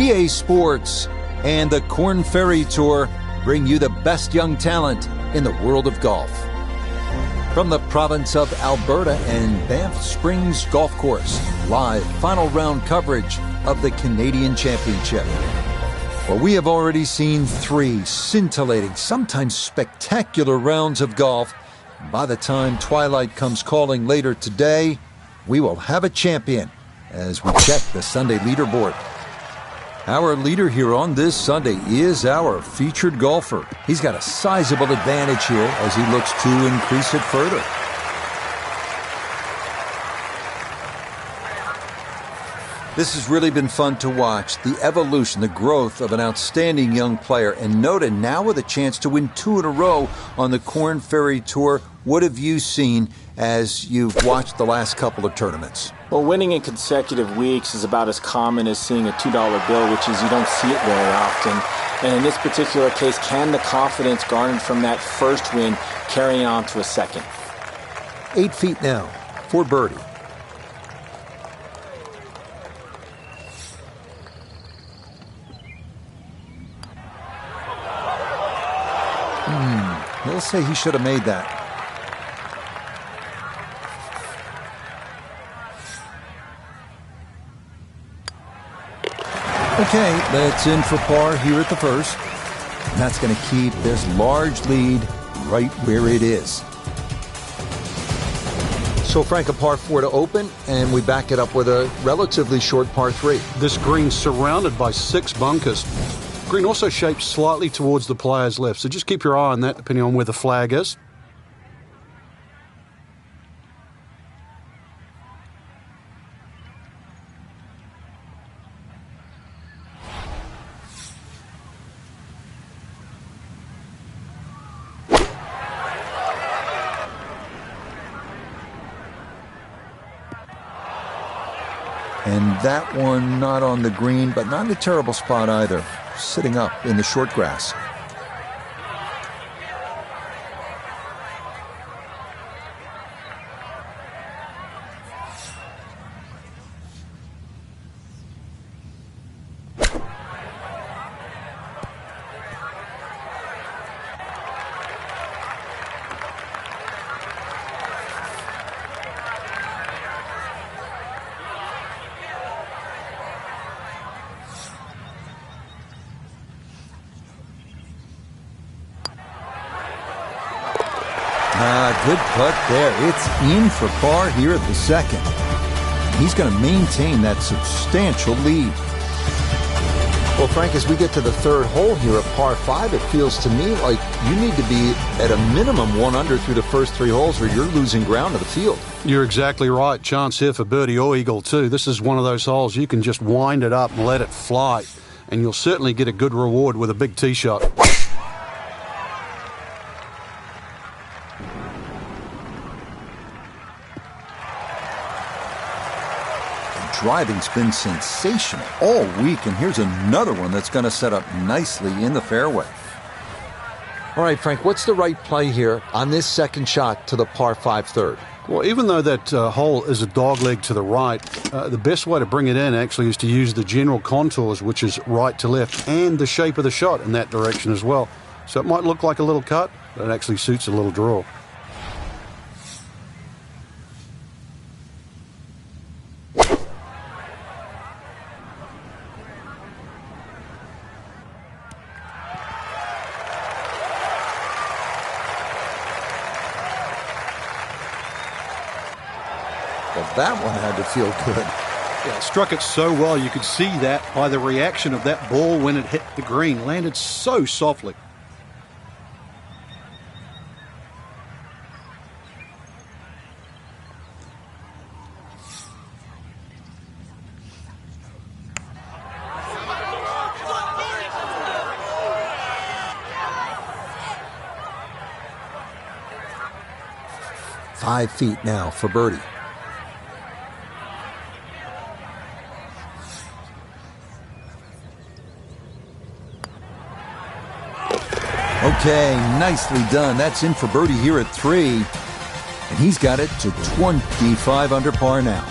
EA Sports and the Korn Ferry Tour bring you the best young talent in the world of golf. From the province of Alberta and Banff Springs Golf Course, live final round coverage of the Canadian Championship. Well, we have already seen 3 scintillating, sometimes spectacular rounds of golf. By the time twilight comes calling later today, we will have a champion as we check the Sunday leaderboard. Our leader here on this Sunday is our featured golfer. He's got a sizable advantage here as he looks to increase it further. This has really been fun to watch, the evolution, the growth of an outstanding young player. And Noda now with a chance to win 2 in a row on the Korn Ferry Tour. What have you seen as you've watched the last couple of tournaments? Well, winning in consecutive weeks is about as common as seeing a $2 bill, which is you don't see it very often. And in this particular case, can the confidence garnered from that first win carry on to a second? 8 feet now for birdie. He'll say he should have made that. Okay, that's in for par here at the first. And that's going to keep this large lead right where it is. So, Frank, a par 4 to open, and we back it up with a relatively short par 3. This green's surrounded by 6 bunkers. Green also shaped slightly towards the player's left, so just keep your eye on that depending on where the flag is. And that one not on the green, but not in a terrible spot either. Sitting up in the short grass. Good putt there. It's in for par here at the second. He's going to maintain that substantial lead. Well, Frank, as we get to the third hole here at par 5, it feels to me like you need to be at a minimum 1 under through the first 3 holes or you're losing ground to the field. You're exactly right. Chance here for birdie or eagle too. This is one of those holes you can just wind it up and let it fly, and you'll certainly get a good reward with a big tee shot. Driving's been sensational all week, and here's another one that's going to set up nicely in the fairway. All right, Frank, what's the right play here on this second shot to the par 5 third? Well, even though that hole is a dogleg to the right, the best way to bring it in actually is to use the general contours, which is right to left, and the shape of the shot in that direction as well. So it might look like a little cut, but it actually suits a little draw. That one had to feel good. Yeah, it struck it so well. You could see that by the reaction of that ball when it hit the green. Landed so softly. Five feet now for birdie. Okay, nicely done. That's in for birdie here at 3. And he's got it to 25 under par now.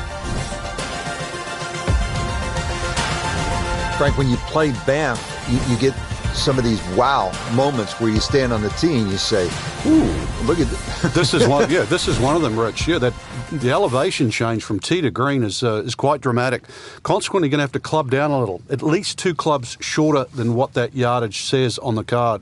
Frank, when you play Banff, you get some of these wow moments where you stand on the tee and you say, "Ooh, look at this." This is one. Yeah, this is one of them, Rich. Yeah, that the elevation change from tee to green is quite dramatic. Consequently, you're going to have to club down a little, at least 2 clubs shorter than what that yardage says on the card.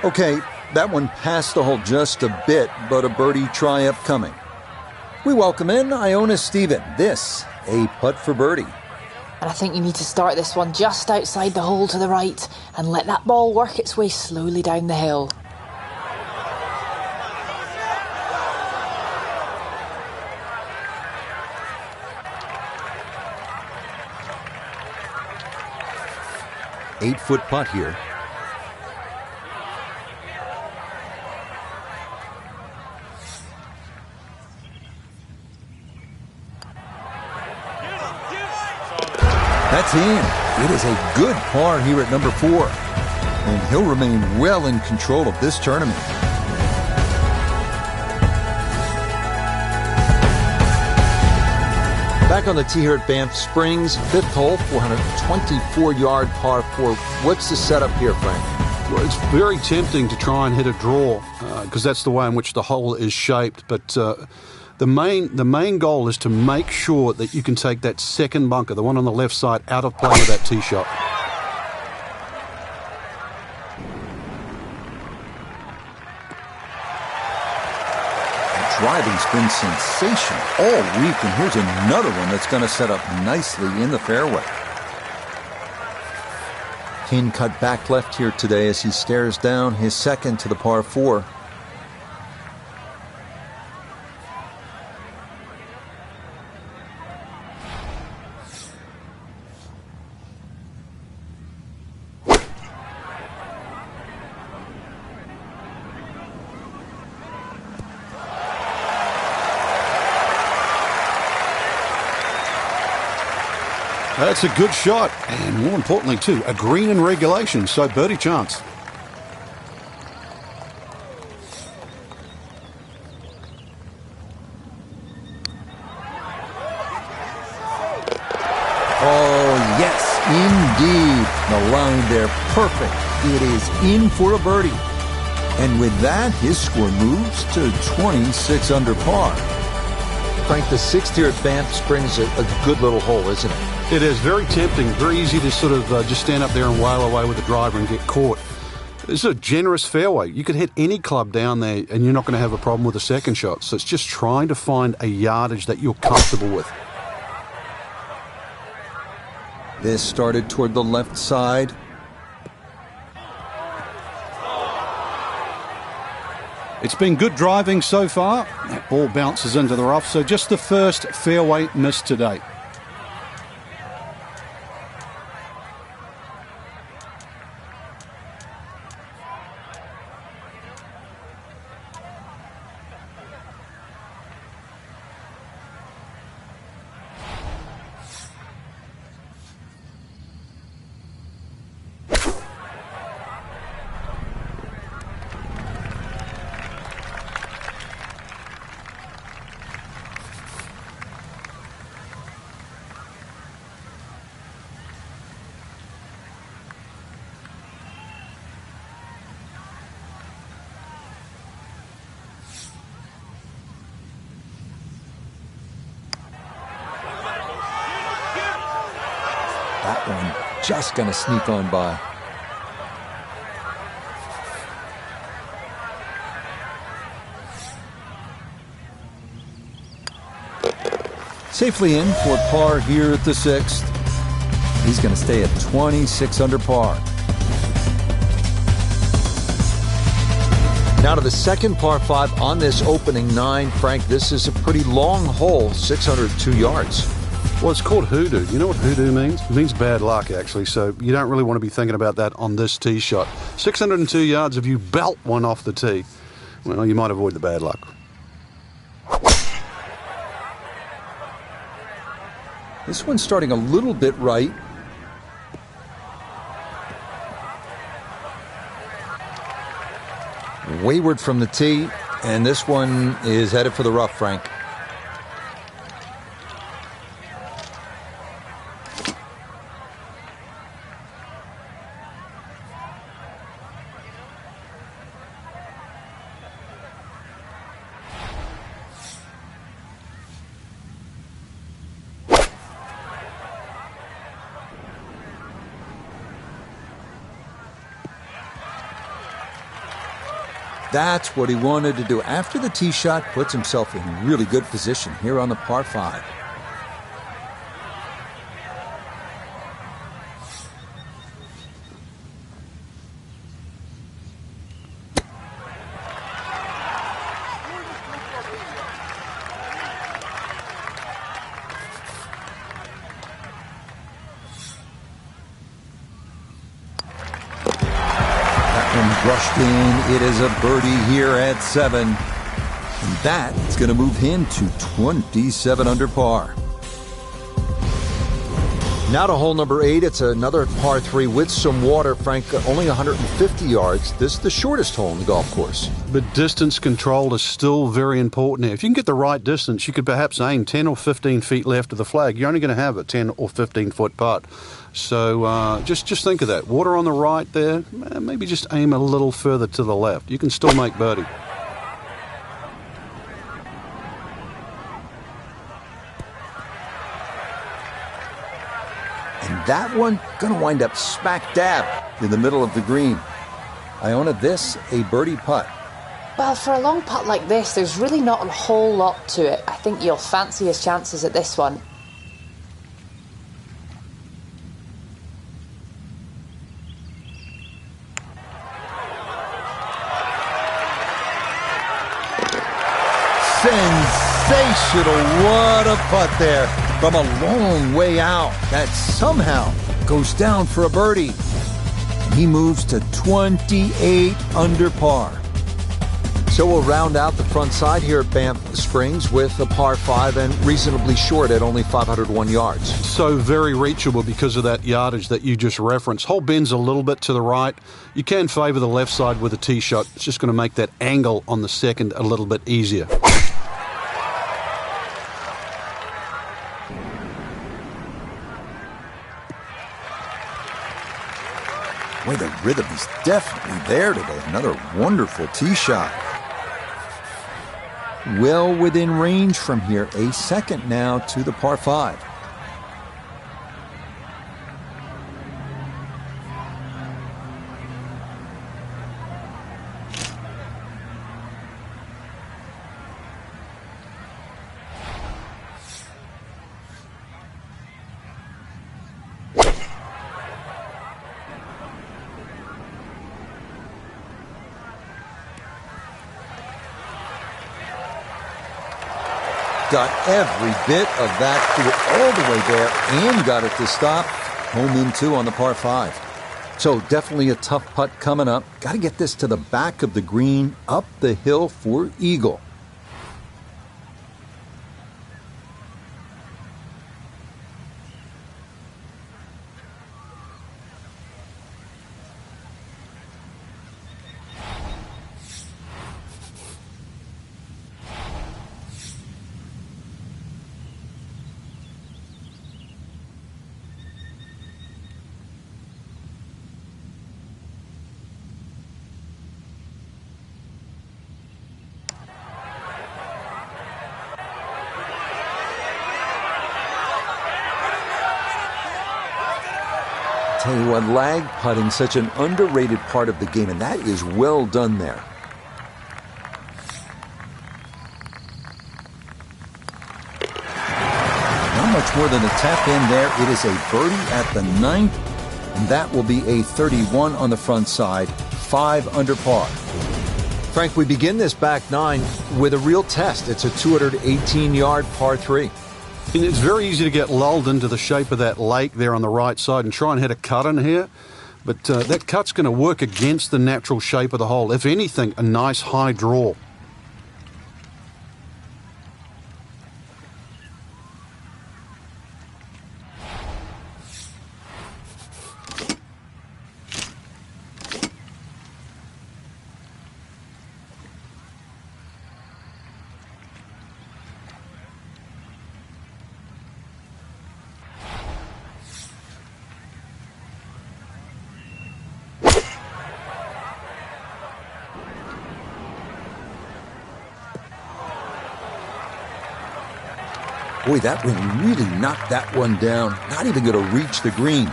Okay, that one passed the hole just a bit, but a birdie try upcoming. We welcome in Iona Stephen. This, a putt for birdie. And I think you need to start this one just outside the hole to the right and let that ball work its way slowly down the hill. Eight-foot putt here. That's in. It is a good par here at number 4. And he'll remain well in control of this tournament. Back on the tee here at Banff Springs, 5th hole, 424-yard par 4. What's the setup here, Frank? Well, it's very tempting to try and hit a draw because that's the way in which the hole is shaped. But the main goal is to make sure that you can take that second bunker, the one on the left side, out of play with that tee shot. Driving's been sensational all week, and here's another one that's going to set up nicely in the fairway. Kane cut back left here today as he stares down his second to the par 4. That's a good shot, and more importantly too, a green in regulation, so birdie chance. Oh yes, indeed. The line there, perfect. It is in for a birdie. And with that, his score moves to 26 under par. Frank, the 6th here at Banff Springs is a good little hole, isn't it? It is very tempting, very easy to sort of just stand up there and wail away with the driver and get caught. This is a generous fairway. You could hit any club down there and you're not going to have a problem with the second shot. So it's just trying to find a yardage that you're comfortable with. This started toward the left side. It's been good driving so far. That ball bounces into the rough, so just the first fairway miss to date. That one just going to sneak on by. Safely in for par here at the 6th. He's going to stay at 26 under par. Now to the second par 5 on this opening 9. Frank, this is a pretty long hole, 602 yards. Well, it's called hoodoo. You know what hoodoo means? It means bad luck, actually, so you don't really want to be thinking about that on this tee shot. 602 yards, if you belt one off the tee, well, you might avoid the bad luck. This one's starting a little bit right. Wayward from the tee, and this one is headed for the rough, Frank. That's what he wanted to do. After the tee shot, puts himself in really good position here on the par 5. Brushed in. It is a birdie here at 7. And that is going to move him to 27 under par. Now to hole number 8. It's another par 3 with some water, Frank. Only 150 yards. This is the shortest hole in the golf course. But distance control is still very important here. If you can get the right distance, you could perhaps aim 10 or 15 feet left of the flag. You're only going to have a 10 or 15 foot putt. So just think of that. Water on the right there, maybe just aim a little further to the left. You can still make birdie. And that one going to wind up smack dab in the middle of the green. Iona, this a birdie putt. Well, for a long putt like this, there's really not a whole lot to it. I think you'll fancy his chances at this one. Sensational. What a putt there from a long way out. That somehow goes down for a birdie. He moves to 28 under par. So we'll round out the front side here at Banff Springs with a par 5 and reasonably short at only 501 yards. So very reachable because of that yardage that you just referenced. Hole bends a little bit to the right. You can favor the left side with a tee shot. It's just going to make that angle on the second a little bit easier. Boy, the rhythm is definitely there today. Another wonderful tee shot. Well within range from here. A second now to the par 5. Got every bit of that through all the way there and got it to stop. Home in 2 on the par 5. So definitely a tough putt coming up. Got to get this to the back of the green, up the hill for eagle. Tell you what, lag putting, such an underrated part of the game, and that is well done there. Not much more than a tap in there. It is a birdie at the 9th, and that will be a 31 on the front side, 5 under par. Frank, we begin this back 9 with a real test. It's a 218-yard par 3. And it's very easy to get lulled into the shape of that lake there on the right side and try and hit a cut in here. But that cut's going to work against the natural shape of the hole. If anything, a nice high draw. Boy, that wind really knocked that one down. Not even going to reach the green.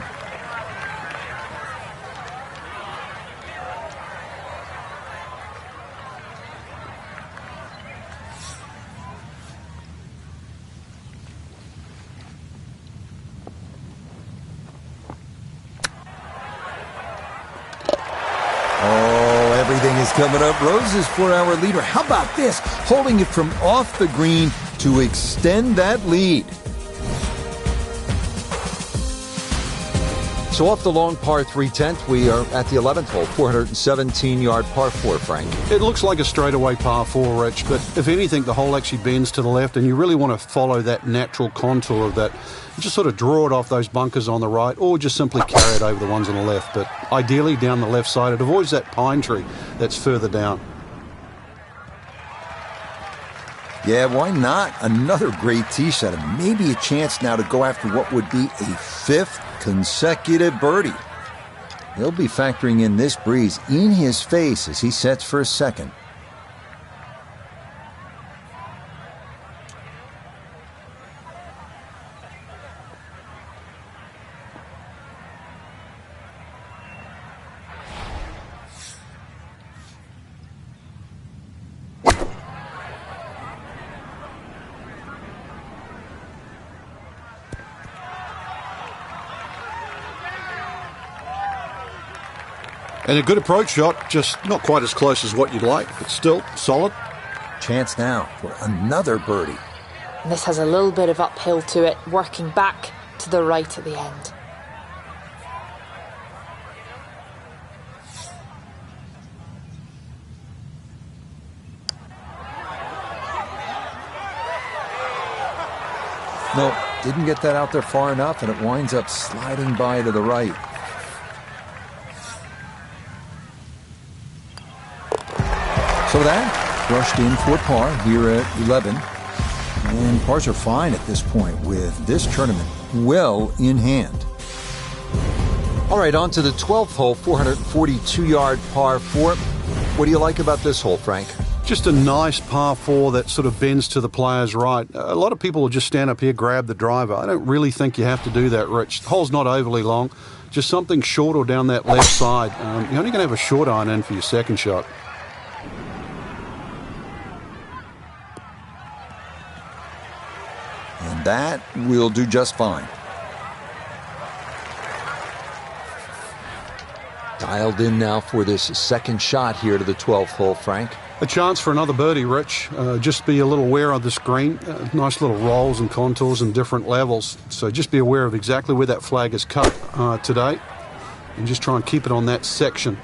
Oh, everything is coming up roses for our leader. How about this? Holding it from off the green to extend that lead. So off the long par 3 10th, we are at the 11th hole, 417-yard par 4, Frank. It looks like a straightaway par 4, Rich, but if anything, the hole actually bends to the left, and you really want to follow that natural contour of that. Just sort of draw it off those bunkers on the right, or just simply carry it over the ones on the left. But ideally down the left side, it avoids that pine tree that's further down. Yeah, why not? Another great tee shot, and maybe a chance now to go after what would be a 5th consecutive birdie. He'll be factoring in this breeze in his face as he sets for a second. And a good approach shot, just not quite as close as what you'd like, but still solid. Chance now for another birdie. And this has a little bit of uphill to it, working back to the right at the end. No, didn't get that out there far enough, and it winds up sliding by to the right. So that brushed in for par here at 11. And pars are fine at this point with this tournament well in hand. All right, on to the 12th hole, 442-yard par 4. What do you like about this hole, Frank? Just a nice par 4 that sort of bends to the player's right. A lot of people will just stand up here, grab the driver. I don't really think you have to do that, Rich. The hole's not overly long. Just something short or down that left side. You're only going to have a short iron in for your second shot. And that will do just fine. Dialed in now for this second shot here to the 12th hole, Frank. A chance for another birdie, Rich. Just be a little aware of the screen. Nice little rolls and contours and different levels. So just be aware of exactly where that flag is cut today. And just try and keep it on that section.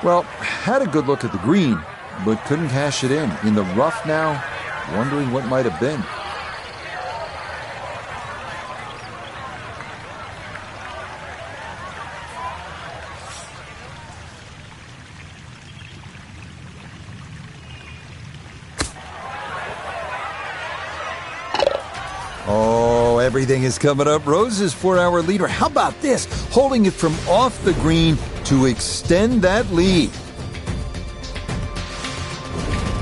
Well, had a good look at the green, but couldn't cash it in. In the rough now, wondering what might have been. Oh, everything is coming up roses for our leader. How about this? Holding it from off the green to extend that lead.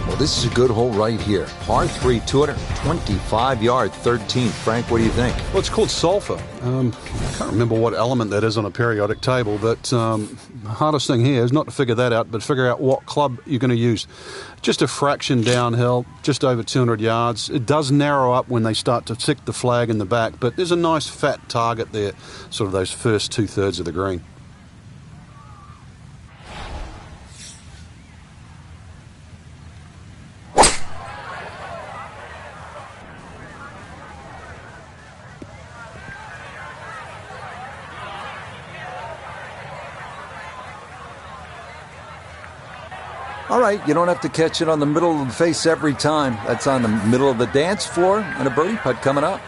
Well, this is a good hole right here. Par 3, 225-yard 13th. Frank, what do you think? Well, it's called sulfur. I can't remember what element that is on a periodic table, but the hardest thing here is not to figure that out, but figure out what club you're going to use. Just a fraction downhill, just over 200 yards. It does narrow up when they start to stick the flag in the back, but there's a nice fat target there, sort of those first 2/3 of the green. All right, you don't have to catch it on the middle of the face every time. That's on the middle of the dance floor, and a birdie putt coming up.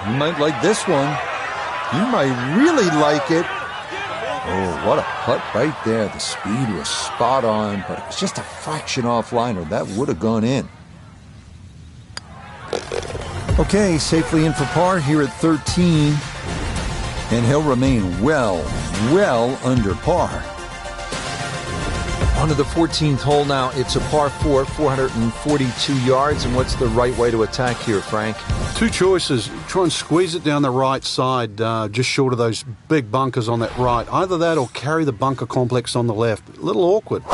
You might like this one. You might really like it. Oh, what a putt right there. The speed was spot on, but it was just a fraction offline, or that would have gone in. Okay, safely in for par here at 13. And he'll remain well under par. On to the 14th hole now. It's a par 4, 442 yards. And what's the right way to attack here, Frank? Two choices. Try and squeeze it down the right side, just short of those big bunkers on that right. Either that or carry the bunker complex on the left. A little awkward.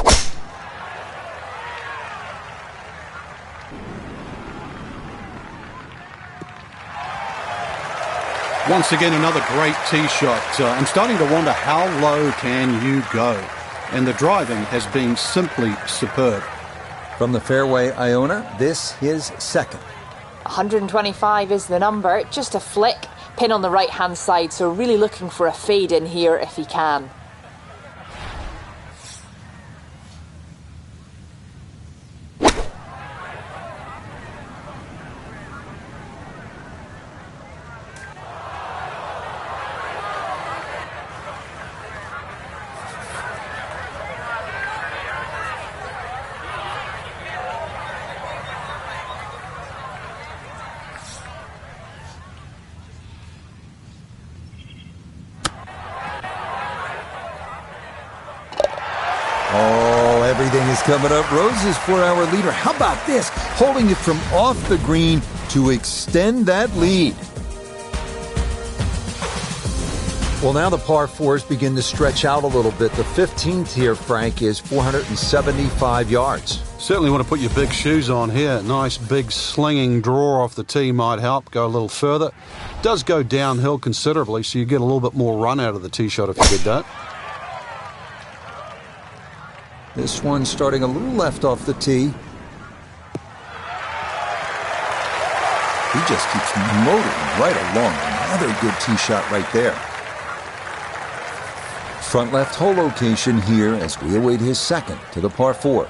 Once again, another great tee shot. I'm starting to wonder, how low can you go? And the driving has been simply superb. From the fairway, Iona, this is second. 125 is the number, just a flick. Pin on the right-hand side, so really looking for a fade in here if he can. Oh, everything is coming up roses for our leader. How about this? Holding it from off the green to extend that lead. Well, now the par 4s begin to stretch out a little bit. The 15th here, Frank, is 475 yards. Certainly want to put your big shoes on here. Nice big slinging draw off the tee might help. Go a little further. Does go downhill considerably, so you get a little bit more run out of the tee shot if you did that. This one starting a little left off the tee. He just keeps motoring right along. Another good tee shot right there. Front left hole location here as we await his second to the par 4.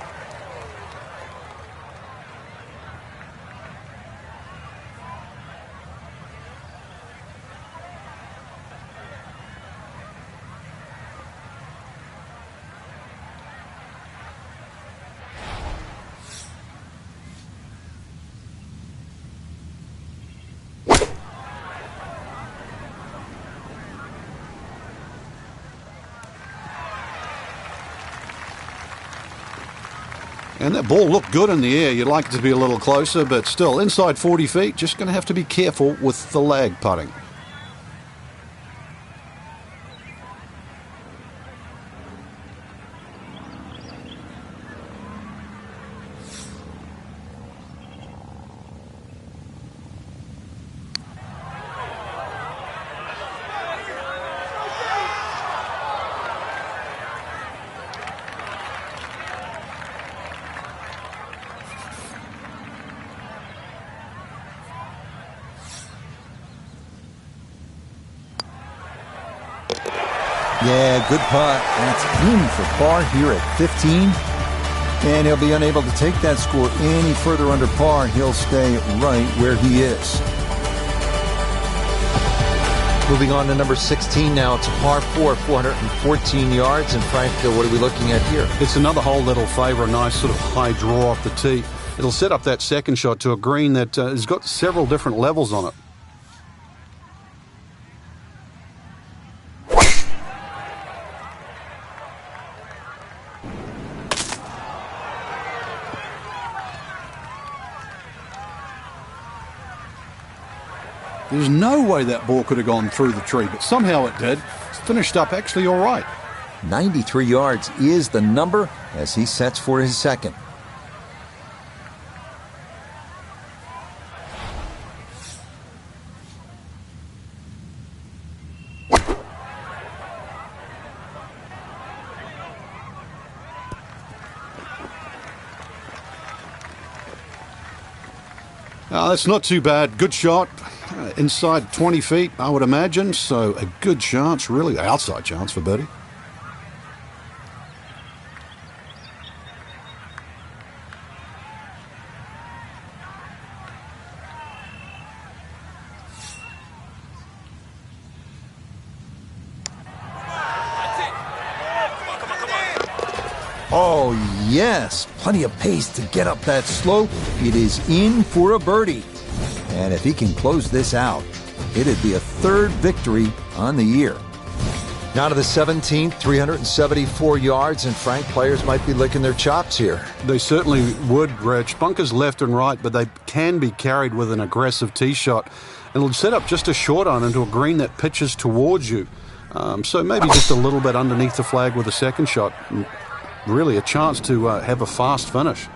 And that ball looked good in the air. You'd like it to be a little closer, but still, inside 40 feet, just going to have to be careful with the lag putting. Yeah, good putt. That's in for par here at 15. And he'll be unable to take that score any further under par. He'll stay right where he is. Moving on to number 16 now. It's a par 4, 414 yards. And Frank, what are we looking at here? It's another hole that'll favour a nice sort of high draw off the tee. It'll set up that second shot to a green that has got several different levels on it. There's no way that ball could have gone through the tree, but somehow it did. It's finished up actually all right. 93 yards is the number as he sets for his second. That's not too bad. Good shot. Inside 20 feet, I would imagine. So a good chance, really, outside chance for birdie. Oh, yes. Plenty of pace to get up that slope. It is in for a birdie. And if he can close this out, it'd be a third victory on the year. Now to the 17th, 374 yards, and Frank, players might be licking their chops here. They certainly would, Rich. Bunkers left and right, but they can be carried with an aggressive tee shot. It'll set up just a short iron into a green that pitches towards you. So maybe just a little bit underneath the flag with a second shot. Really a chance to have a fast finish.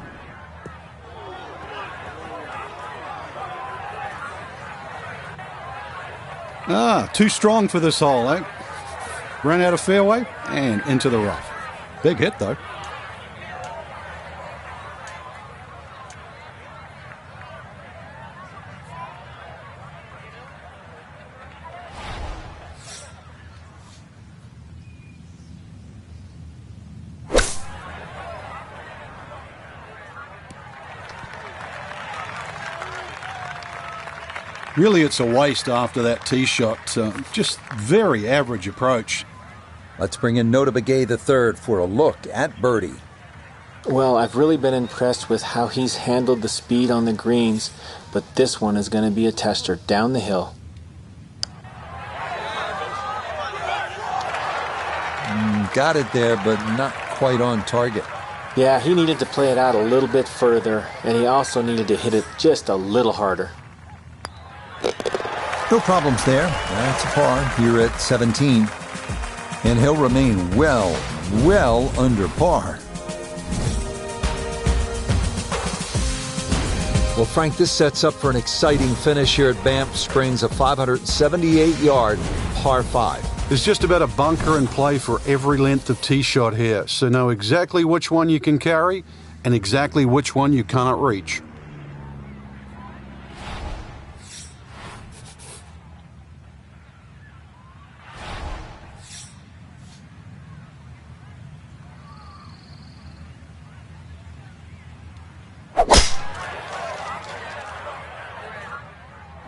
Too strong for this hole, eh? Ran out of fairway and into the rough. Big hit, though. Really, it's a waste after that tee shot. Just very average approach. Let's bring in Nota Begay III for a look at birdie. Well, I've really been impressed with how he's handled the speed on the greens, but this one is going to be a tester down the hill. Got it there, but not quite on target. Yeah, he needed to play it out a little bit further, and he also needed to hit it just a little harder. No problems there. That's a par here at 17. And he'll remain well under par. Well, Frank, this sets up for an exciting finish here at Banff Springs, a 578-yard par 5. There's just about a bunker in play for every length of tee shot here, so know exactly which one you can carry and exactly which one you cannot reach.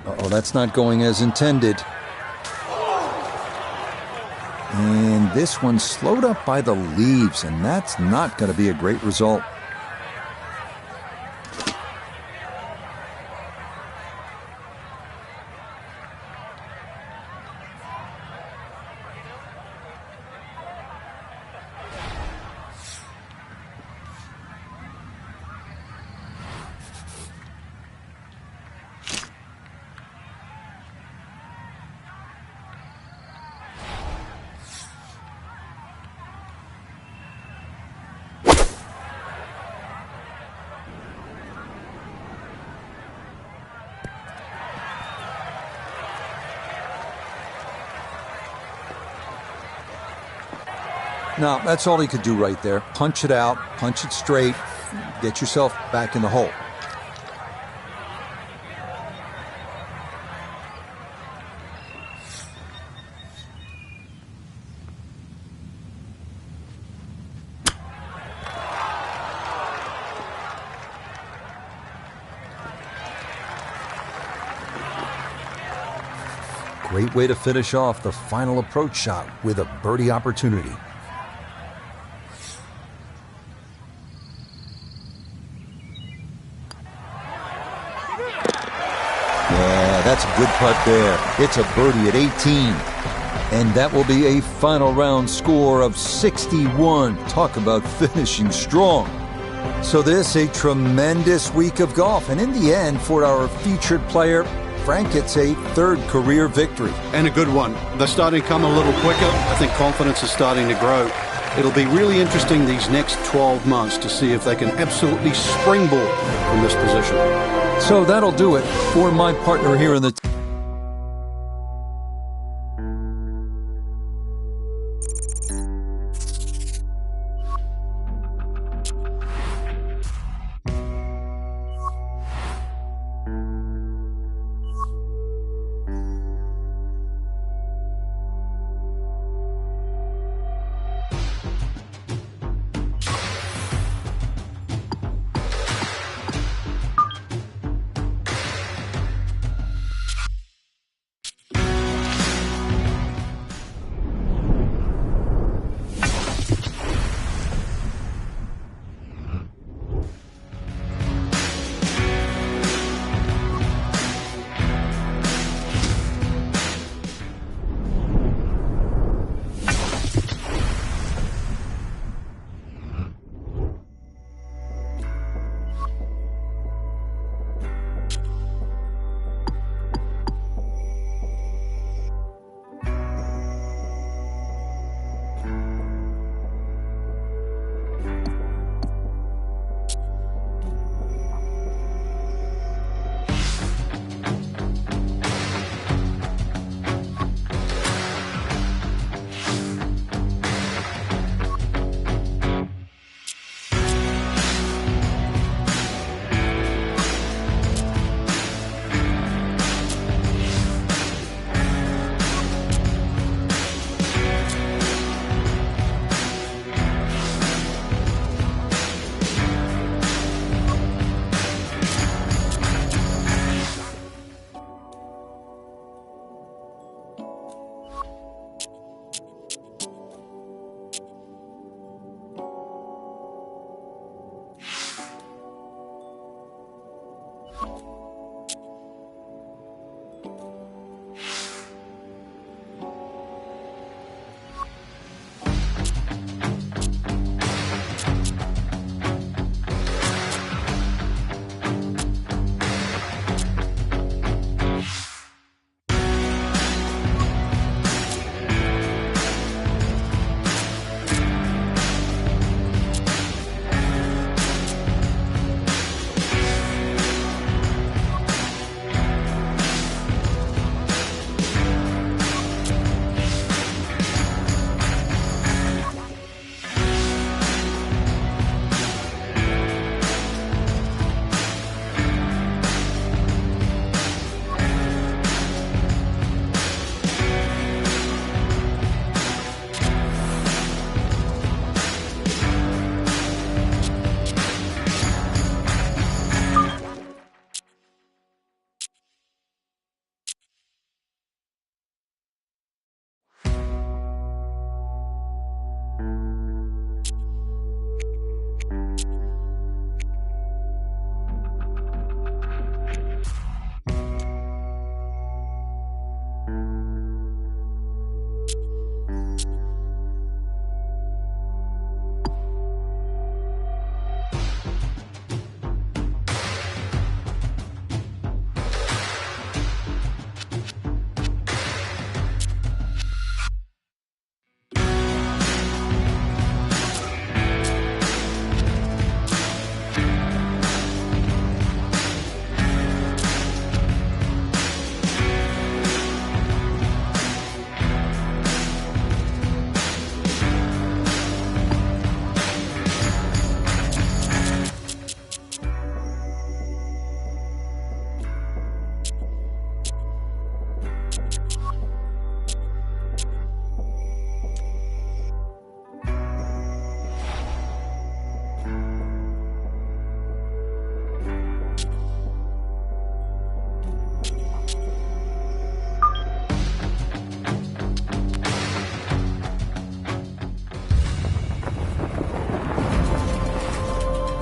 Uh-oh, that's not going as intended. And this one's slowed up by the leaves, and that's not going to be a great result. No, that's all he could do right there. Punch it out, punch it straight, get yourself back in the hole. Great way to finish off the final approach shot with a birdie opportunity. That's a good putt there. It's a birdie at 18. And that will be a final round score of 61. Talk about finishing strong. So this, a tremendous week of golf. And in the end, for our featured player, Frank gets a third career victory. And a good one. They're starting to come a little quicker. I think confidence is starting to grow. It'll be really interesting these next 12 months to see if they can absolutely springboard from this position. So that'll do it for my partner here in the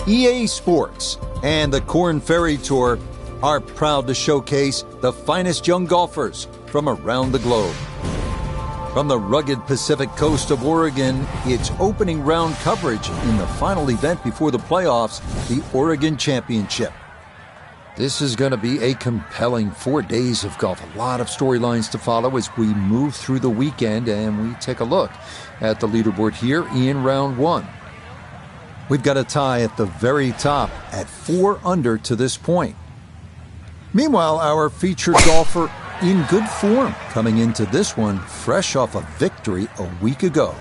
EA Sports and the Korn Ferry Tour are proud to showcase the finest young golfers from around the globe. From the rugged Pacific coast of Oregon, it's opening round coverage in the final event before the playoffs, the Oregon Championship. This is going to be a compelling 4 days of golf. A lot of storylines to follow as we move through the weekend and we take a look at the leaderboard here in round one. We've got a tie at the very top at 4 under to this point. Meanwhile, our featured golfer in good form coming into this one fresh off a victory a week ago.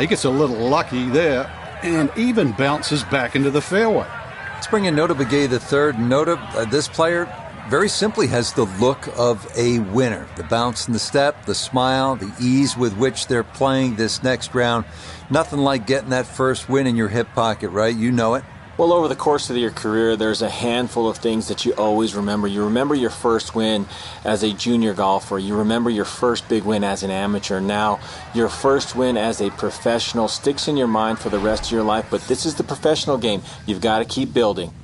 He gets a little lucky there and even bounces back into the fairway. Let's bring in Nota Begay III. Nota, this player very simply has the look of a winner. The bounce in the step, the smile, the ease with which they're playing this next round. Nothing like getting that first win in your hip pocket, right? You know it. Well, over the course of your career, there's a handful of things that you always remember. You remember your first win as a junior golfer. You remember your first big win as an amateur. Now, your first win as a professional sticks in your mind for the rest of your life, but this is the professional game. You've got to keep building.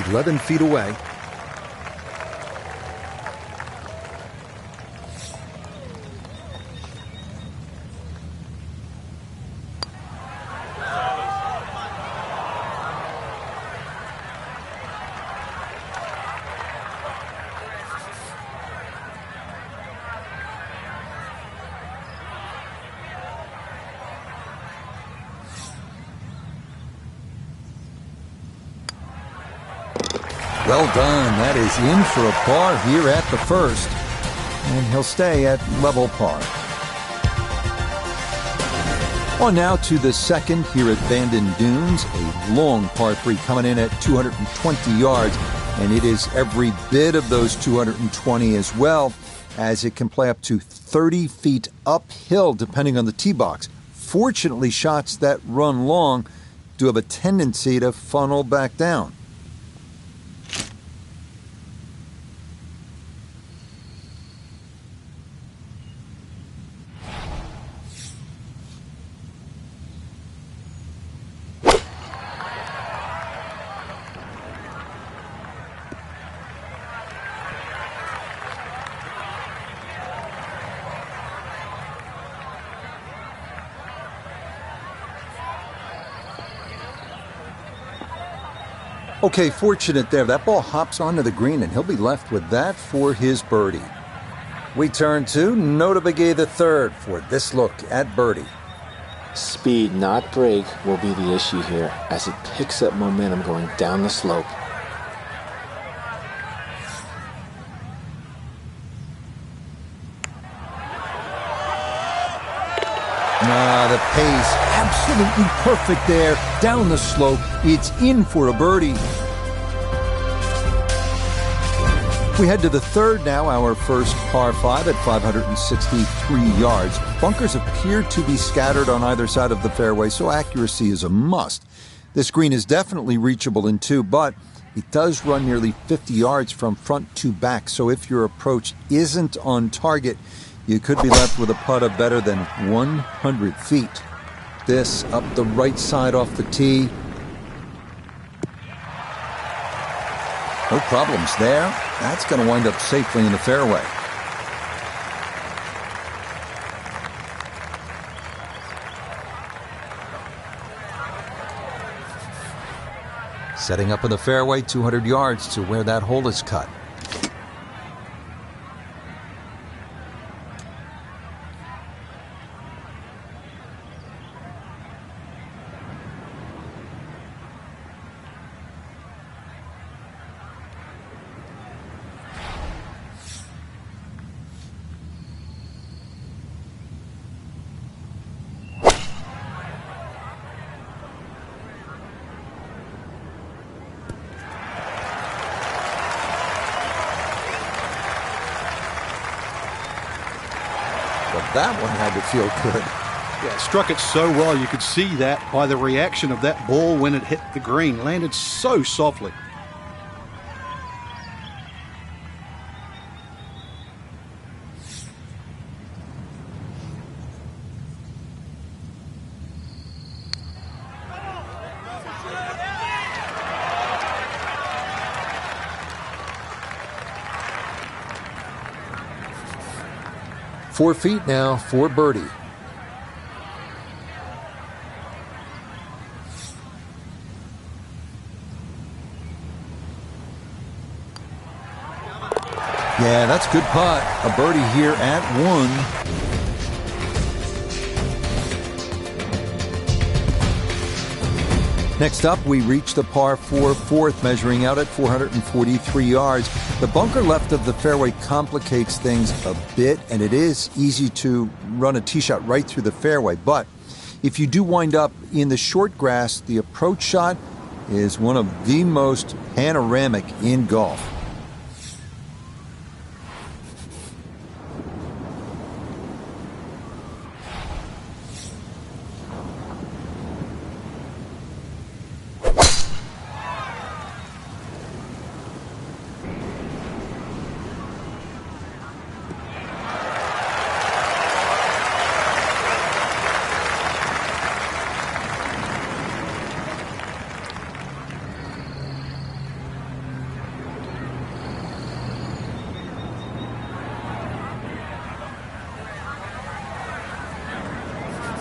"11 feet away. Well done. That is in for a par here at the first. And he'll stay at level par. On now to the second here at Bandon Dunes. A long par 3 coming in at 220 yards. And it is every bit of those 220 as well, as it can play up to 30 feet uphill depending on the tee box. Fortunately, shots that run long do have a tendency to funnel back down. Okay, fortunate there. That ball hops onto the green, and he'll be left with that for his birdie. We turn to Nota Begay III for this look at birdie. Speed, not break, will be the issue here as it picks up momentum going down the slope. The pace, absolutely perfect there. Down the slope, it's in for a birdie. We head to the third now, our first par 5 at 563 yards. Bunkers appear to be scattered on either side of the fairway, so accuracy is a must. This green is definitely reachable in two, but it does run nearly 50 yards from front to back, so if your approach isn't on target, you could be left with a putt of better than 100 feet. This up the right side off the tee. No problems there. That's going to wind up safely in the fairway. Setting up in the fairway, 200 yards to where that hole is cut. That one had to feel good. Yeah, struck it so well. You could see that by the reaction of that ball when it hit the green. Landed so softly. Four feet now for birdie. Yeah, that's a good putt. A birdie here at one. Next up, we reach the par 4 fourth, measuring out at 443 yards. The bunker left of the fairway complicates things a bit, and it is easy to run a tee shot right through the fairway. But if you do wind up in the short grass, the approach shot is one of the most panoramic in golf.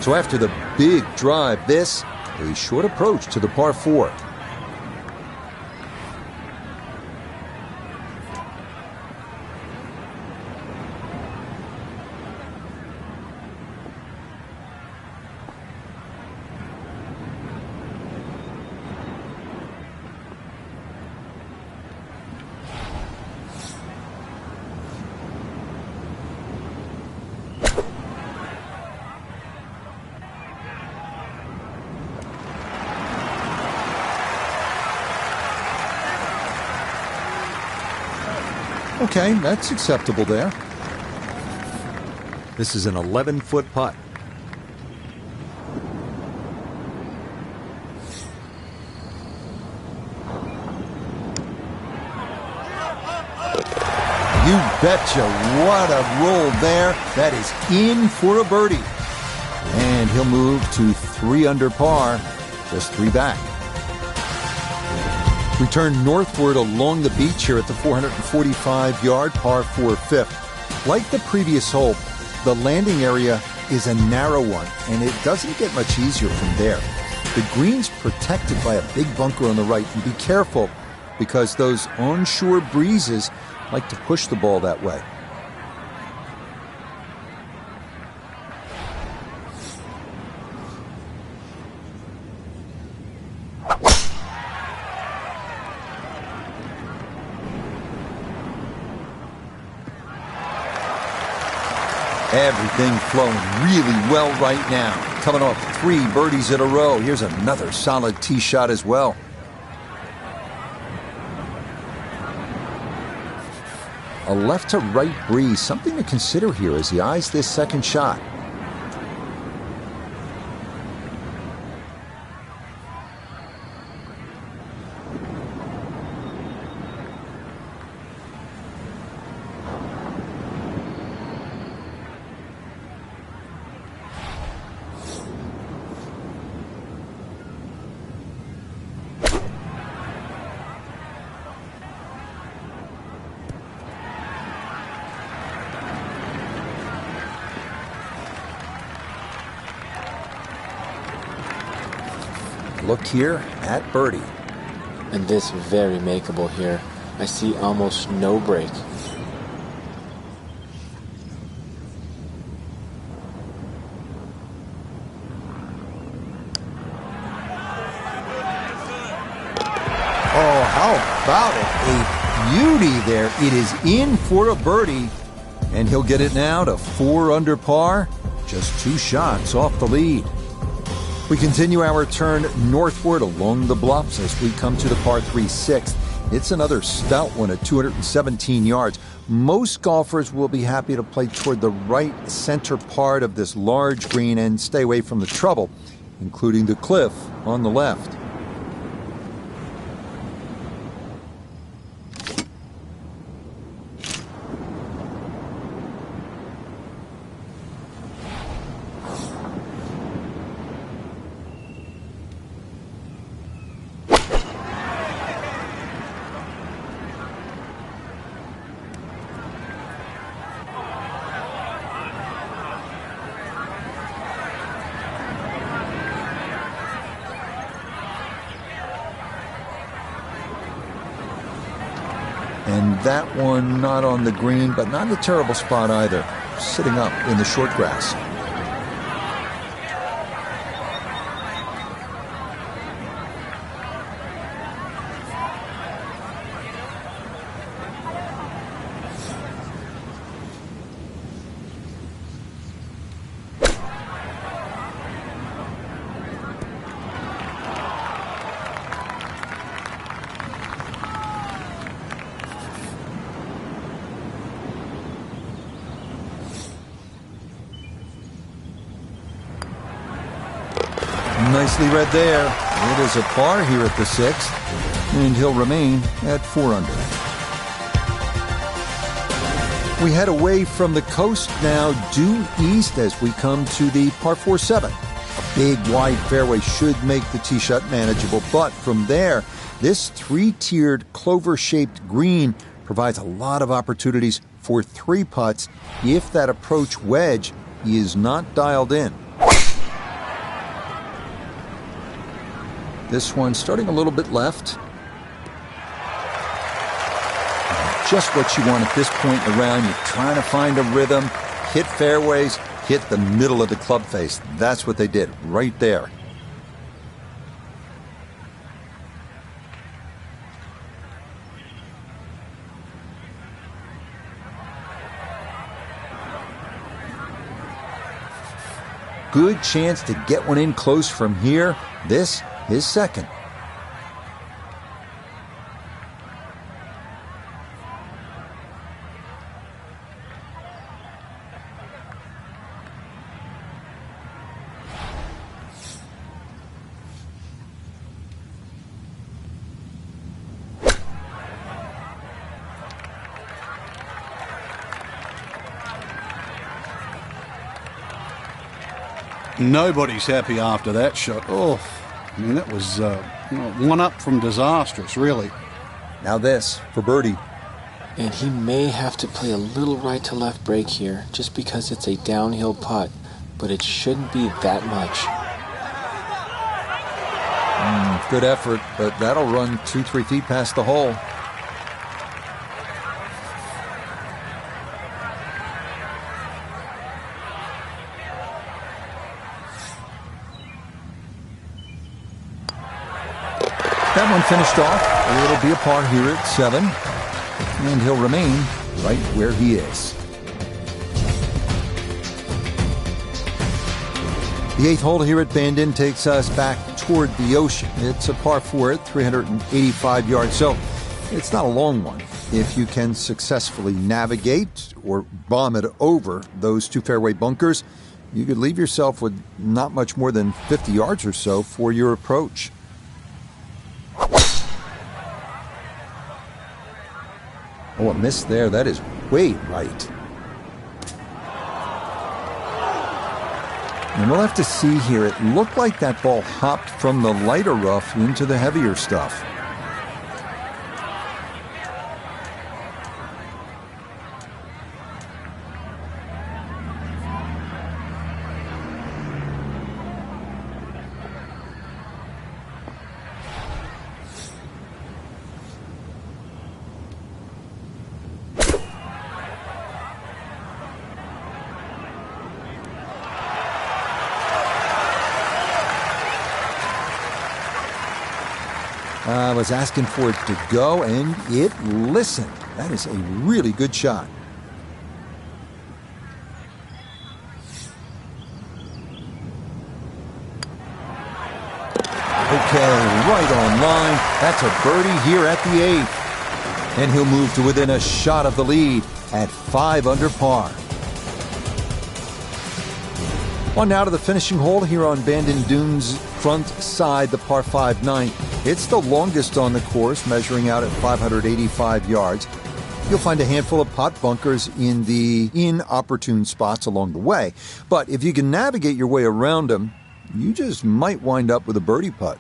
So after the big drive, this, a short approach to the par 4. Okay, that's acceptable there. This is an 11-foot putt. You betcha. What a roll there. That is in for a birdie. And he'll move to 3 under par, just 3 back. We turn northward along the beach here at the 445-yard par 4 fifth. Like the previous hole, the landing area is a narrow one, and it doesn't get much easier from there. The green's protected by a big bunker on the right, and be careful because those onshore breezes like to push the ball that way. Everything flowing really well right now. Coming off 3 birdies in a row. Here's another solid tee shot as well. A left to right breeze, something to consider here as he eyes this second shot. Look here at birdie. And this very makeable here. I see almost no break. Oh, how about it? A beauty there. It is in for a birdie, and he'll get it now to 4 under par. Just 2 shots off the lead. We continue our turn northward along the bluffs as we come to the par 3 sixth. It's another stout one at 217 yards. Most golfers will be happy to play toward the right center part of this large green and stay away from the trouble, including the cliff on the left. And that one not on the green, but not in a terrible spot either. Sitting up in the short grass. Nicely read there. It is a par here at the 6th, and he'll remain at 4 under. We head away from the coast now due east as we come to the par 4 7. A big wide fairway should make the tee shot manageable, but from there, this 3-tiered clover-shaped green provides a lot of opportunities for 3 putts if that approach wedge is not dialed in. This one starting a little bit left. Just what you want at this point in the round. You're trying to find a rhythm, hit fairways, hit the middle of the club face. That's what they did right there. Good chance to get one in close from here. This is second. Nobody's happy after that shot. Oh, I mean, that was one up from disastrous, really. Now this for birdie. And he may have to play a little right to left break here, just because it's a downhill putt, but it shouldn't be that much. Good effort, but that'll run 2-3 feet past the hole. That one finished off. It'll be a par here at 7. And he'll remain right where he is. The 8th hole here at Bandon takes us back toward the ocean. It's a par 4 at 385 yards, so it's not a long one. If you can successfully navigate or bomb it over those 2 fairway bunkers, you could leave yourself with not much more than 50 yards or so for your approach. Oh, a miss there. That is way right. And we'll have to see here. It looked like that ball hopped from the lighter rough into the heavier stuff. I was asking for it to go, and it listened. That is a really good shot. Okay, right on line. That's a birdie here at the 8th. And he'll move to within a shot of the lead at 5 under par. On now to the finishing hole here on Bandon Dunes' front side, the par 5 9th. It's the longest on the course, measuring out at 585 yards. You'll find a handful of pot bunkers in the inopportune spots along the way. But if you can navigate your way around them, you just might wind up with a birdie putt.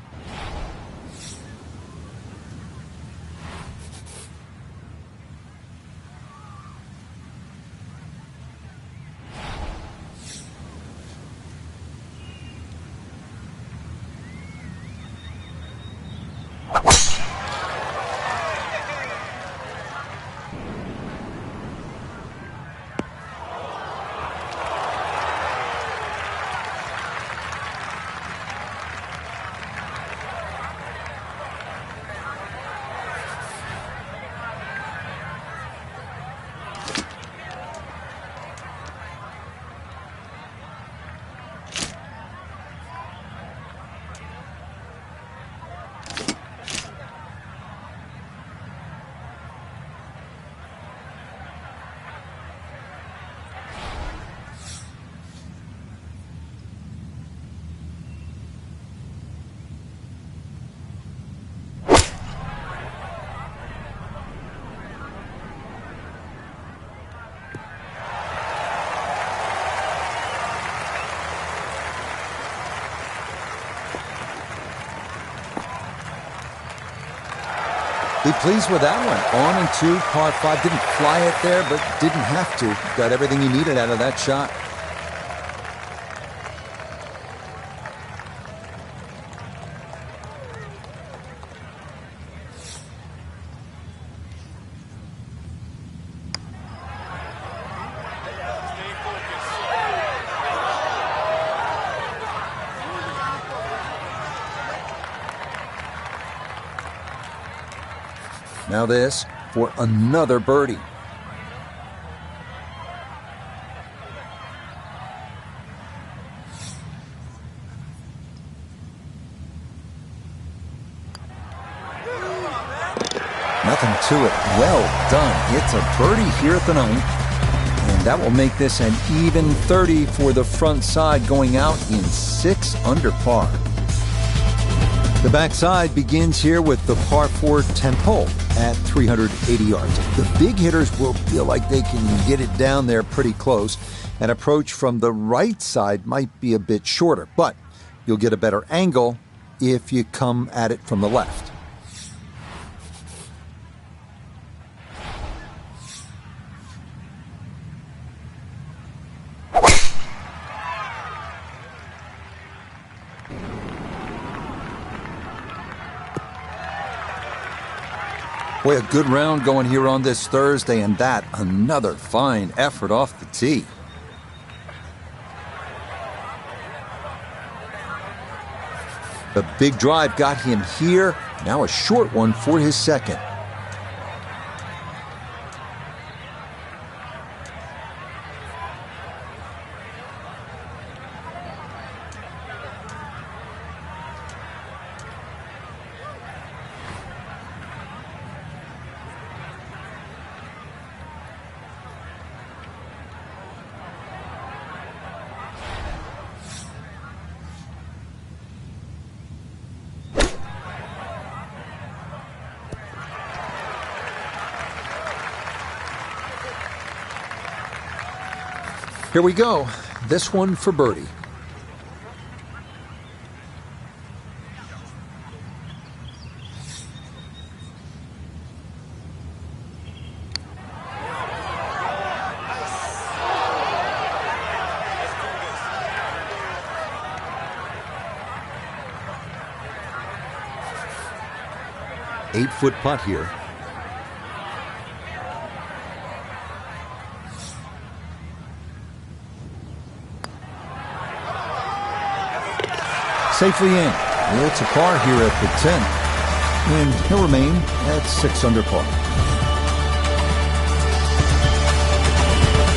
Be pleased with that one. On and 2, par 5. Didn't fly it there, but didn't have to. Got everything he needed out of that shot. Now this for another birdie. Nothing to it. Well done. It's a birdie here at the 9th. And that will make this an even 30 for the front side, going out in 6 under par. The backside begins here with the par 4 10th hole at 380 yards. The big hitters will feel like they can get it down there pretty close. An approach from the right side might be a bit shorter, but you'll get a better angle if you come at it from the left. Boy, a good round going here on this Thursday, and that another fine effort off the tee. The big drive got him here. Now a short one for his second. Here we go. This one for birdie. Eight-foot putt here. Safely in. It's a par here at the 10th, and he'll remain at 6 under par.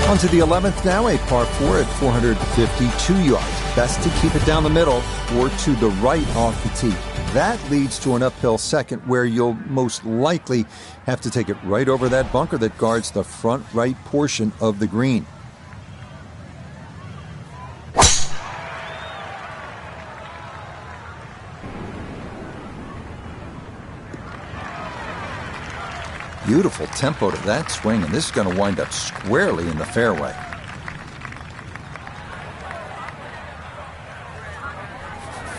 On to the 11th now, a par 4 at 452 yards. Best to keep it down the middle or to the right off the tee. That leads to an uphill second where you'll most likely have to take it right over that bunker that guards the front right portion of the green. Beautiful tempo to that swing, and this is going to wind up squarely in the fairway.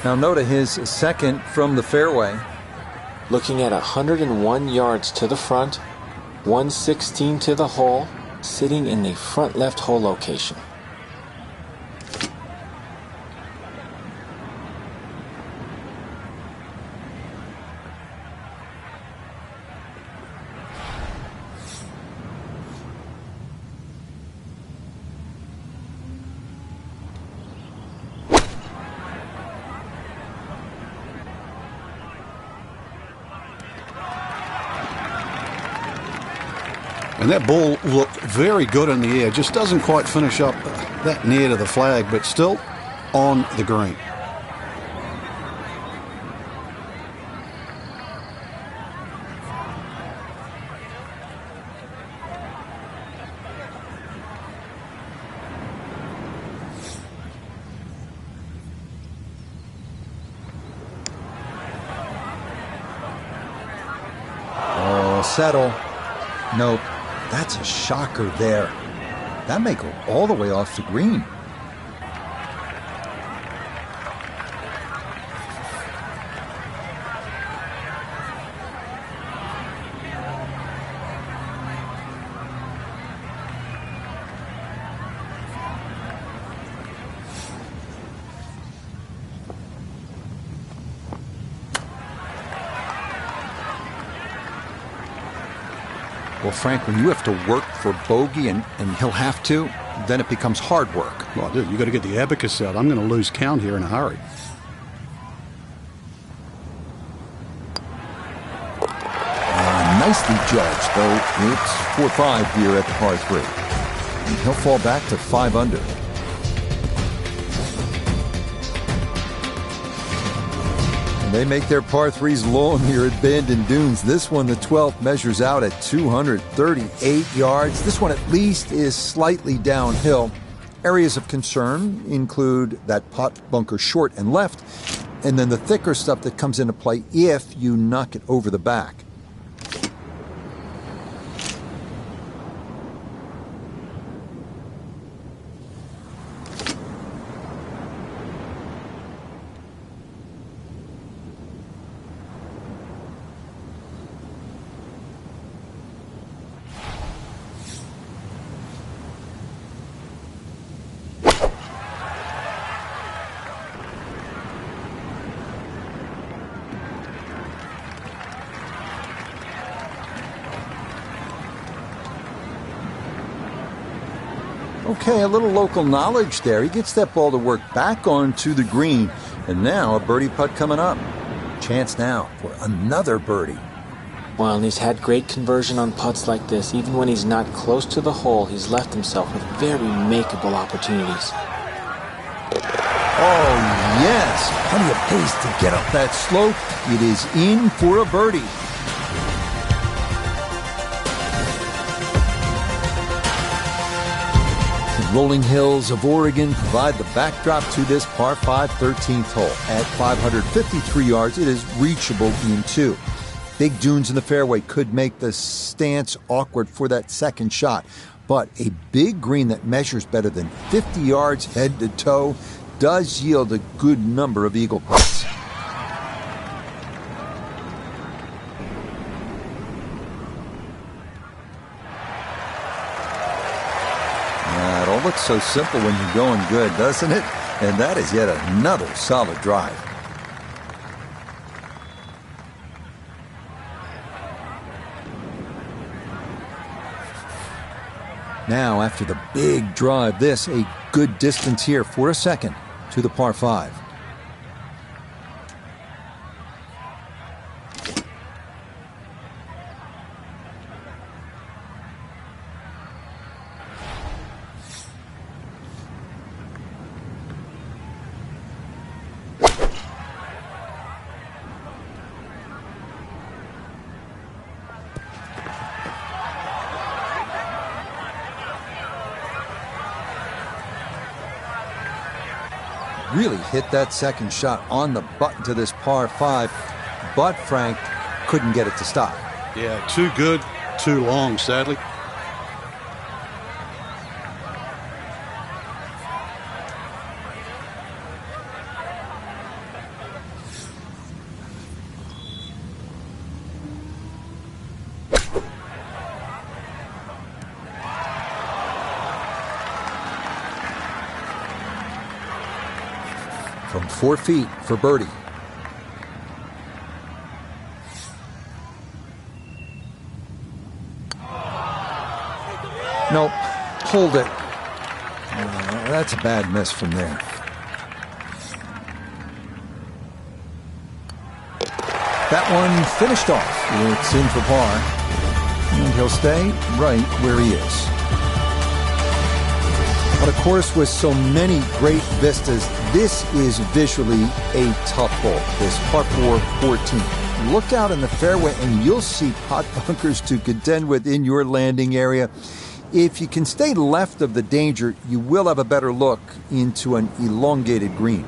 Now note his second from the fairway. Looking at 101 yards to the front, 116 to the hole, sitting in the front left hole location. And that ball looked very good in the air. Just doesn't quite finish up that near to the flag, but still on the green. Oh, settle. Nope. That's a shocker there. That may go all the way off the green. Well, Frank, when you have to work for bogey and he'll have to, then it becomes hard work. Well, dude, you got to get the abacus out. I'm going to lose count here in a hurry. Nicely judged, though. It's 4-5 here at the par 3. And he'll fall back to 5 under. They make their par 3s long here at Bandon Dunes. This one, the 12th, measures out at 238 yards. This one at least is slightly downhill. Areas of concern include that pot bunker short and left and then the thicker stuff that comes into play if you knock it over the back. Okay, a little local knowledge there. He gets that ball to work back onto the green. And now a birdie putt coming up. Chance now for another birdie. Well, and he's had great conversion on putts like this. Even when he's not close to the hole, he's left himself with very makeable opportunities. Oh, yes. Plenty of pace to get up that slope. It is in for a birdie. The rolling hills of Oregon provide the backdrop to this par 5 13th hole. At 553 yards, it is reachable in two. Big dunes in the fairway could make the stance awkward for that second shot, but a big green that measures better than 50 yards head to toe does yield a good number of eagle putts. It all looks so simple when you're going good, doesn't it? And that is yet another solid drive. Now, after the big drive, this a good distance here for a second to the par 5. Really hit that second shot on the button to this par 5, but Frank couldn't get it to stop. Yeah, too good, too long, sadly. From 4 feet for birdie. Nope, hold it. That's a bad miss from there. That one finished off. It's in for par. And he'll stay right where he is. But of course, with so many great vistas, this is visually a tough hole, this par 4 14. Look out in the fairway and you'll see pot bunkers to contend with in your landing area. If you can stay left of the danger, you will have a better look into an elongated green.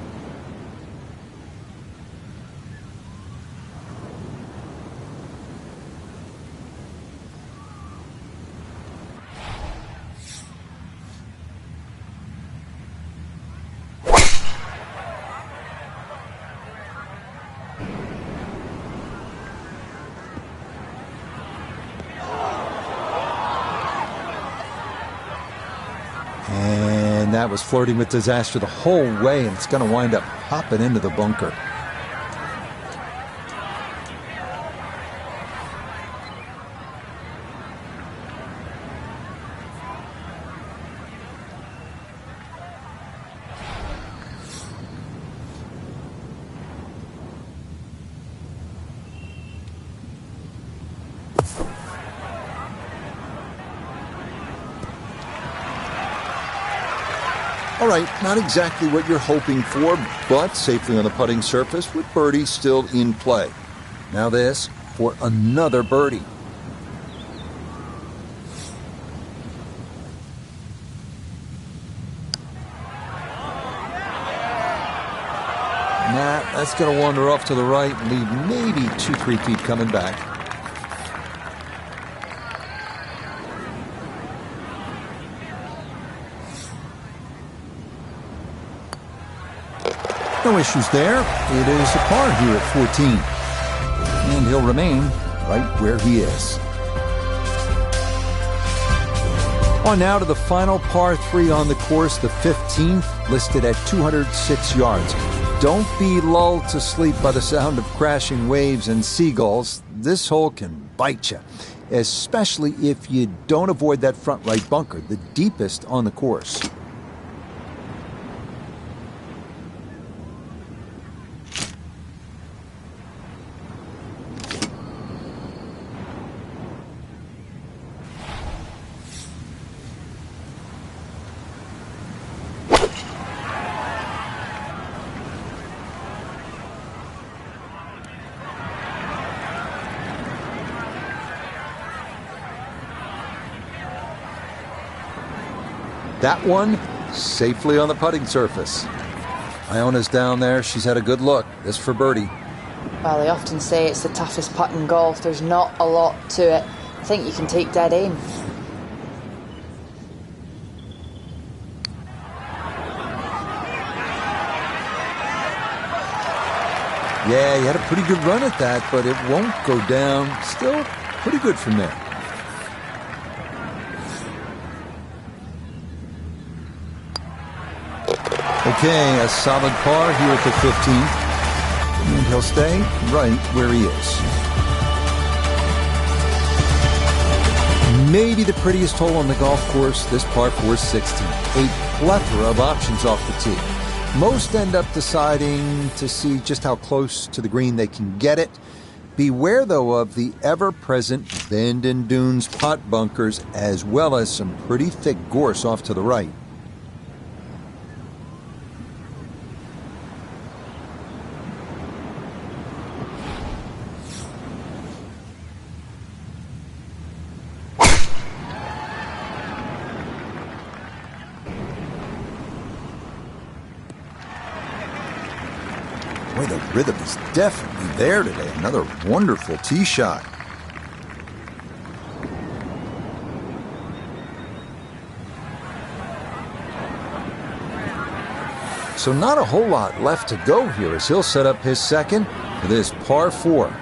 And that was flirting with disaster the whole way, and it's going to wind up popping into the bunker. All right, not exactly what you're hoping for, but safely on the putting surface with birdie still in play. Now this for another birdie. Nah, that's going to wander off to the right and leave maybe 2-3 feet coming back. No issues there. It is a par here at 14. And he'll remain right where he is. On now to the final par 3 on the course, the 15th, listed at 206 yards. Don't be lulled to sleep by the sound of crashing waves and seagulls. This hole can bite you, especially if you don't avoid that front right bunker, the deepest on the course. That one safely on the putting surface. Iona's down there. She's had a good look. This for birdie. Well, they often say it's the toughest putt in golf. There's not a lot to it. I think you can take dead aim. Yeah, he had a pretty good run at that, but it won't go down. Still pretty good from there. Okay, a solid par here at the 15th. And he'll stay right where he is. Maybe the prettiest hole on the golf course, this par 4 16. A plethora of options off the tee. Most end up deciding to see just how close to the green they can get it. Beware, though, of the ever-present bend and dunes pot bunkers, as well as some pretty thick gorse off to the right. Boy, the rhythm is definitely there today. Another wonderful tee shot. So not a whole lot left to go here as he'll set up his second for this par 4.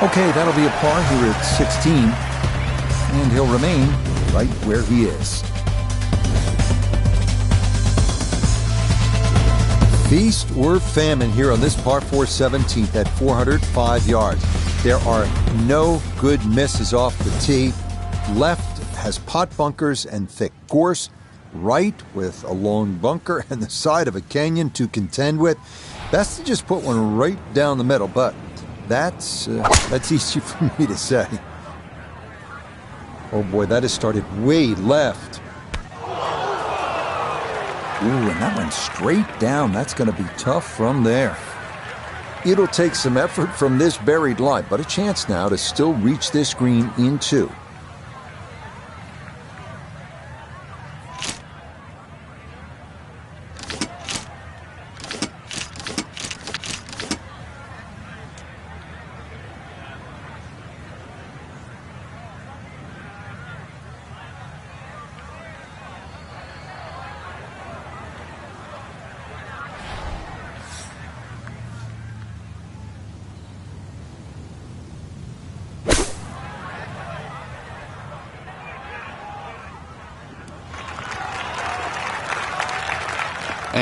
Okay, that'll be a par here at 16, and he'll remain right where he is. Feast or famine here on this par 4 17th at 405 yards. There are no good misses off the tee. Left has pot bunkers and thick gorse. Right with a long bunker and the side of a canyon to contend with. Best to just put one right down the middle, but that's easy for me to say. Oh boy, that has started way left. Ooh, and that went straight down. That's going to be tough from there. It'll take some effort from this buried lie, but a chance now to still reach this green in 2.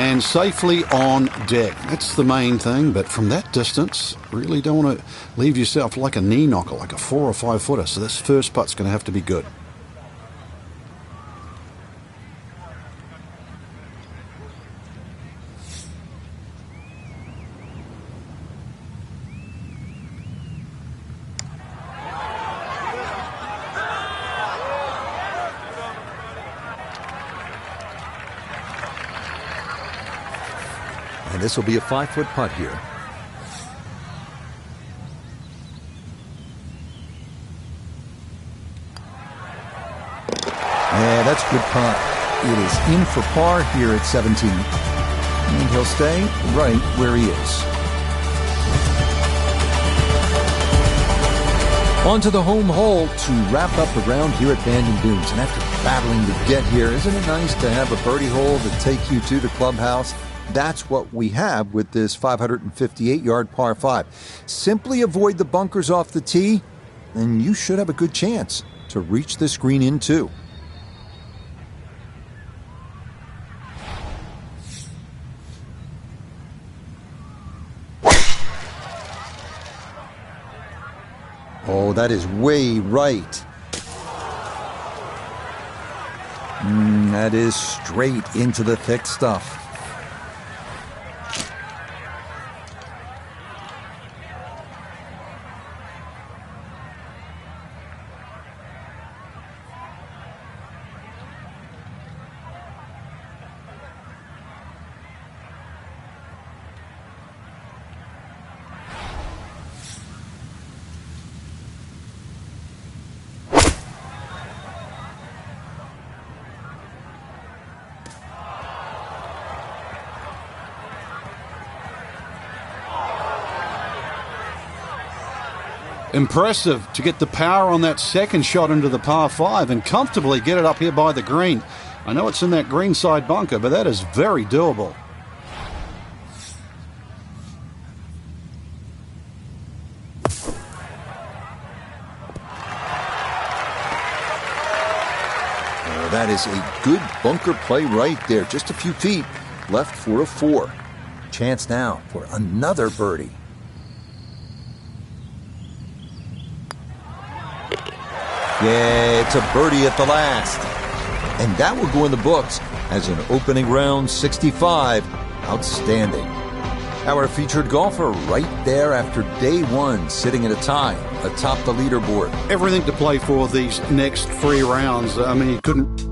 And safely on deck. That's the main thing, but from that distance, really don't want to leave yourself like a knee knocker, like a 4 or 5 footer. So this first putt's going to have to be good. And this will be a 5-foot putt here. Yeah, that's a good putt. It is in for par here at 17. And he'll stay right where he is. On to the home hole to wrap up the round here at Bandon Dunes. And after battling to get here, isn't it nice to have a birdie hole to take you to the clubhouse? That's what we have with this 558-yard par 5. Simply avoid the bunkers off the tee, and you should have a good chance to reach this green in too. Oh, that is way right. That is straight into the thick stuff. Impressive to get the power on that second shot into the par 5 and comfortably get it up here by the green. I know it's in that green side bunker, but that is very doable. Oh, that is a good bunker play right there. Just a few feet left for a 4. Chance now for another birdie. Yeah, it's a birdie at the last. And that will go in the books as an opening round 65. Outstanding. Our featured golfer right there after day 1, sitting at a tie atop the leaderboard. Everything to play for these next 3 rounds. I mean, you couldn't